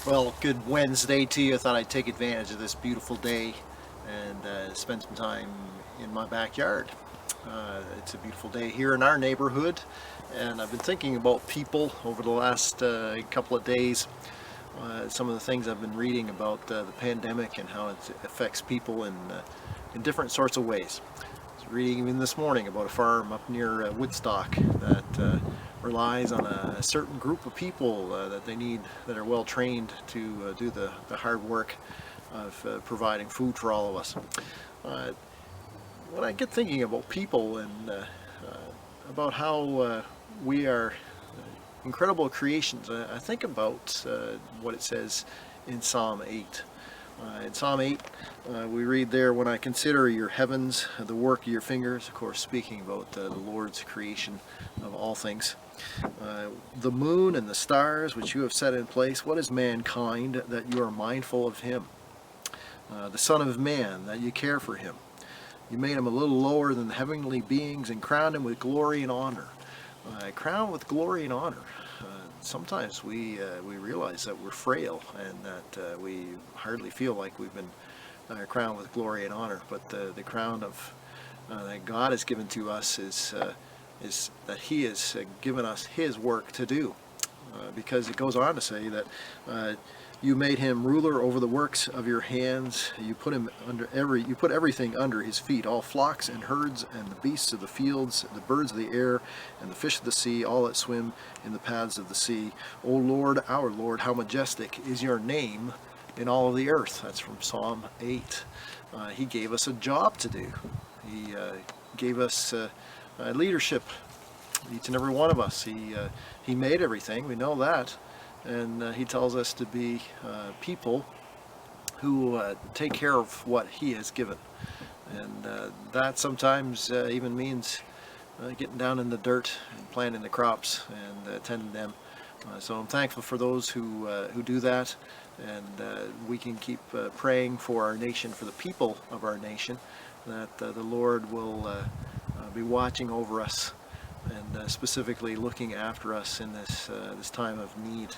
Well, good Wednesday to you. I thought I'd take advantage of this beautiful day and spend some time in my backyard. It's a beautiful day here in our neighborhood, and I've been thinking about people over the last couple of days. Some of the things I've been reading about the pandemic and how it affects people in different sorts of ways. I was reading even this morning about a farm up near Woodstock that relies on a certain group of people that are well trained to do the hard work of providing food for all of us. When I get thinking about people and about how we are incredible creations, I think about what it says in Psalm 8. In Psalm 8, we read there, "When I consider your heavens, the work of your fingers," of course speaking about the Lord's creation of all things. "The moon and the stars which you have set in place, what is mankind that you are mindful of him? The Son of Man, that you care for him. You made him a little lower than the heavenly beings and crowned him with glory and honor." Crowned with glory and honor. Sometimes we realize that we're frail and that we hardly feel like we've been crowned with glory and honor. But the crown of that God has given to us is that He has given us His work to do. Because it goes on to say that you made him ruler over the works of your hands. You put everything under his feet, all flocks and herds and the beasts of the fields, the birds of the air and the fish of the sea, all that swim in the paths of the sea. O Lord, our Lord, how majestic is your name in all of the earth. That's from Psalm 8. He gave us a job to do. He gave us leadership, each and every one of us. He made everything, we know that. And He tells us to be people who take care of what He has given. And that sometimes even means getting down in the dirt and planting the crops and tending them. So I'm thankful for those who do that. And we can keep praying for our nation, for the people of our nation, that the Lord will be watching over us and specifically looking after us in this time of need.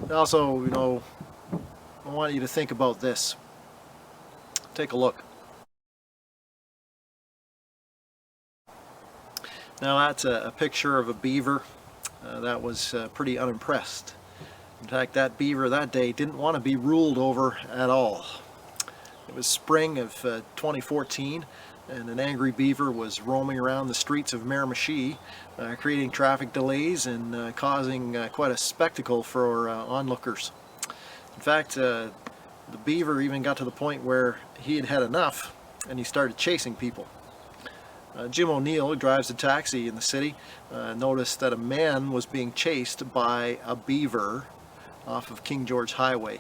Also, I want you to think about this. Take a look. Now that's a picture of a beaver that was pretty unimpressed. In fact, that beaver that day didn't want to be ruled over at all. It was spring of 2014. And an angry beaver was roaming around the streets of Miramichi, creating traffic delays and causing quite a spectacle for onlookers. In fact, the beaver even got to the point where he had had enough and he started chasing people. Jim O'Neill, who drives a taxi in the city, noticed that a man was being chased by a beaver off of King George Highway.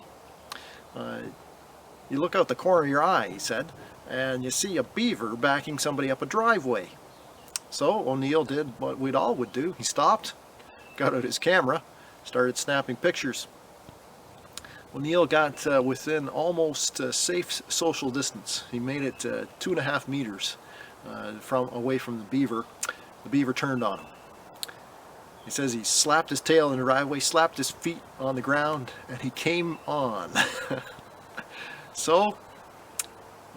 "You look out the corner of your eye," he said, "and you see a beaver backing somebody up a driveway." So O'Neill did what we'd all would do. He stopped, got out his camera, started snapping pictures. O'Neill got within almost safe social distance. He made it 2.5 meters away from the beaver. The beaver turned on him. He says he slapped his tail in the driveway, slapped his feet on the ground, and he came on. So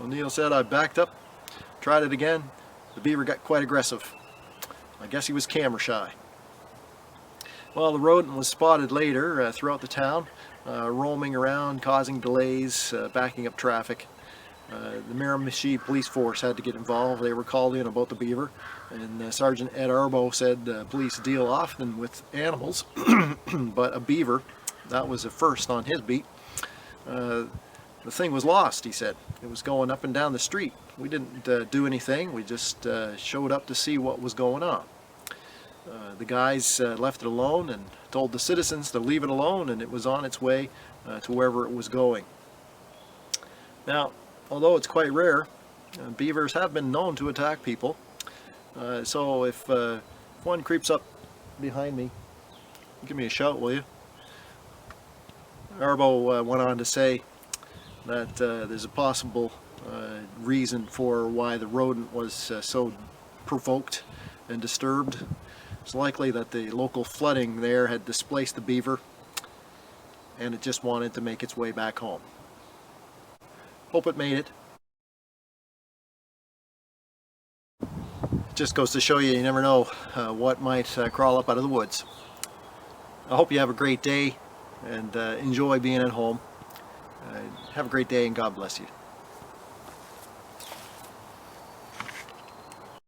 O'Neill said, "I backed up, tried it again. The beaver got quite aggressive. I guess he was camera shy." Well, the rodent was spotted later throughout the town, roaming around, causing delays, backing up traffic. The Miramichi police force had to get involved. They were called in about the beaver, and Sergeant Ed Arbo said police deal often with animals, but a beaver, that was a first on his beat. The thing was lost, he said. It was going up and down the street. We didn't do anything. We just showed up to see what was going on. The guys left it alone and told the citizens to leave it alone, and it was on its way to wherever it was going. Now, although it's quite rare, beavers have been known to attack people. So if one creeps up behind me, give me a shout, will you? Arbo went on to say that there's a possible reason for why the rodent was so provoked and disturbed. It's likely that the local flooding there had displaced the beaver, and it just wanted to make its way back home. Hope it made it. It just goes to show you, you never know what might crawl up out of the woods. I hope you have a great day and enjoy being at home. Have a great day and God bless you.